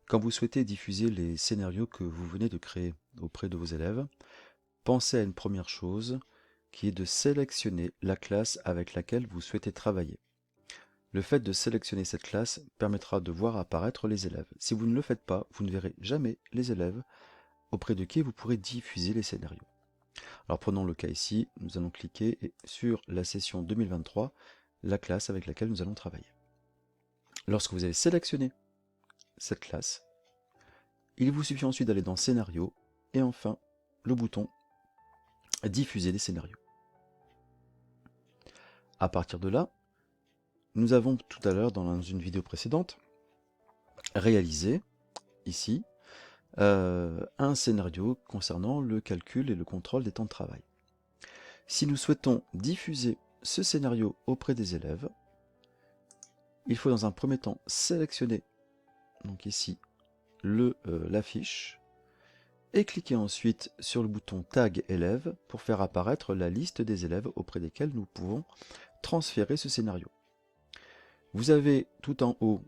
Quand vous souhaitez diffuser les scénarios que vous venez de créer auprès de vos élèves, pensez à une première chose qui est de sélectionner la classe avec laquelle vous souhaitez travailler. Le fait de sélectionner cette classe permettra de voir apparaître les élèves. Si vous ne le faites pas, vous ne verrez jamais les élèves auprès de qui vous pourrez diffuser les scénarios. Alors prenons le cas ici, nous allons cliquer sur la session 2023, la classe avec laquelle nous allons travailler. Lorsque vous avez sélectionné cette classe, il vous suffit ensuite d'aller dans Scénario et enfin le bouton Diffuser les scénarios. À partir de là, nous avons tout à l'heure dans une vidéo précédente réalisé ici un scénario concernant le calcul et le contrôle des temps de travail. Si nous souhaitons diffuser ce scénario auprès des élèves, il faut dans un premier temps sélectionner donc ici l'affiche et cliquer ensuite sur le bouton Tag élève pour faire apparaître la liste des élèves auprès desquels nous pouvons transférer ce scénario. Vous avez tout en haut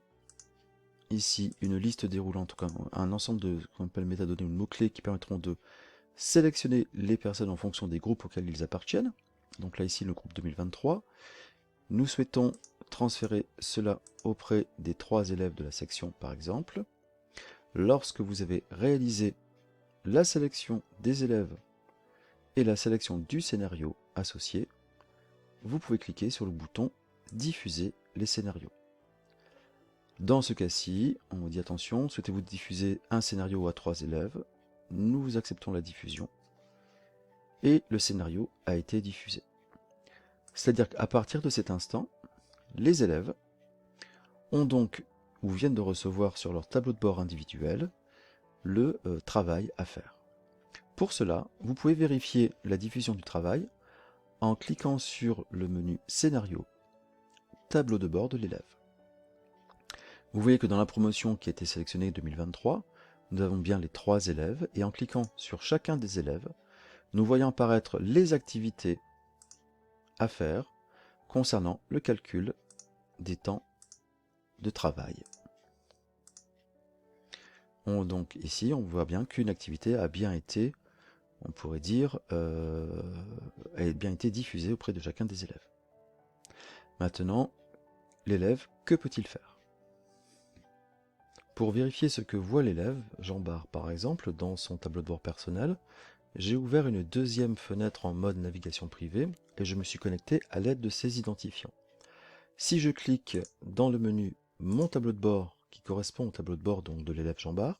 ici une liste déroulante, un ensemble de qu'on appelle métadonnées ou mots-clés qui permettront de sélectionner les personnes en fonction des groupes auxquels ils appartiennent. Donc là ici le groupe 2023. Nous souhaitons transférer cela auprès des 3 élèves de la section par exemple. Lorsque vous avez réalisé la sélection des élèves et la sélection du scénario associé, vous pouvez cliquer sur le bouton diffuser les scénarios. Dans ce cas-ci, on vous dit attention, souhaitez-vous diffuser un scénario à 3 élèves? Nous acceptons la diffusion et le scénario a été diffusé. C'est-à-dire qu'à partir de cet instant, les élèves ont donc ou viennent de recevoir sur leur tableau de bord individuel le travail à faire. Pour cela, vous pouvez vérifier la diffusion du travail en cliquant sur le menu Scénario, tableau de bord de l'élève. Vous voyez que dans la promotion qui a été sélectionnée 2023, nous avons bien les 3 élèves et en cliquant sur chacun des élèves, nous voyons apparaître les activités à faire concernant le calcul des temps de travail. Donc ici, on voit bien qu'une activité a bien été, on pourrait dire, a bien été diffusée auprès de chacun des élèves. Maintenant, l'élève, que peut-il faire? Pour vérifier ce que voit l'élève, Jean Bart par exemple, dans son tableau de bord personnel, j'ai ouvert une deuxième fenêtre en mode navigation privée et je me suis connecté à l'aide de ces identifiants. Si je clique dans le menu Mon tableau de bord, qui correspond au tableau de bord donc de l'élève Jean Bart,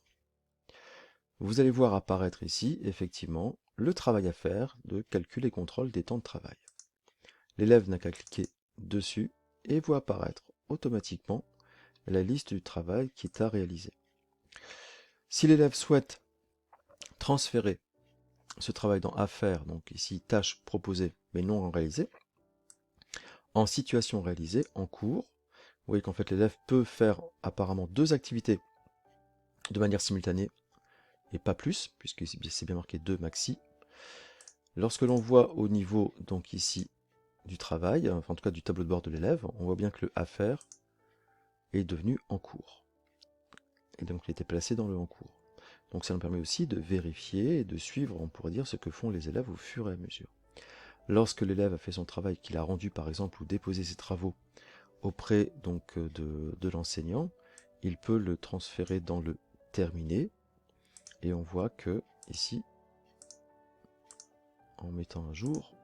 vous allez voir apparaître ici, effectivement, le travail à faire de calcul et contrôle des temps de travail. L'élève n'a qu'à cliquer dessus et voit apparaître automatiquement la liste du travail qui est à réaliser. Si l'élève souhaite transférer ce travail dans Affaires, donc ici tâches proposées mais non réalisées, en situation réalisée, en cours, vous voyez qu'en fait l'élève peut faire apparemment 2 activités de manière simultanée et pas plus, puisque c'est bien marqué 2 maxi. Lorsque l'on voit au niveau donc ici du travail, enfin en tout cas du tableau de bord de l'élève, on voit bien que le Affaires est devenu en cours. Et donc il était placé dans le en cours. Donc ça nous permet aussi de vérifier et de suivre, on pourrait dire, ce que font les élèves au fur et à mesure. Lorsque l'élève a fait son travail, qu'il a rendu par exemple ou déposé ses travaux auprès donc de l'enseignant, il peut le transférer dans le terminé et on voit que ici, en mettant un jour,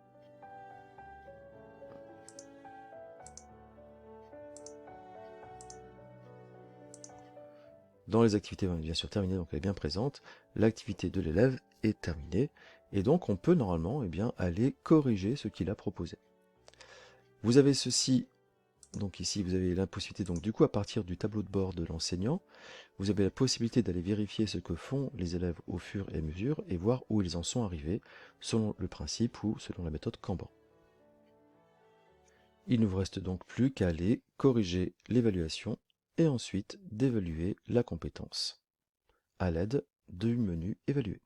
dans les activités bien sûr terminées, donc elle est bien présente, l'activité de l'élève est terminée et donc on peut normalement aller corriger ce qu'il a proposé. Vous avez ceci. Donc ici, vous avez la possibilité, donc du coup, à partir du tableau de bord de l'enseignant, vous avez la possibilité d'aller vérifier ce que font les élèves au fur et à mesure et voir où ils en sont arrivés, selon le principe ou selon la méthode Kanban. Il ne vous reste donc plus qu'à aller corriger l'évaluation et ensuite d'évaluer la compétence à l'aide du menu Évaluer.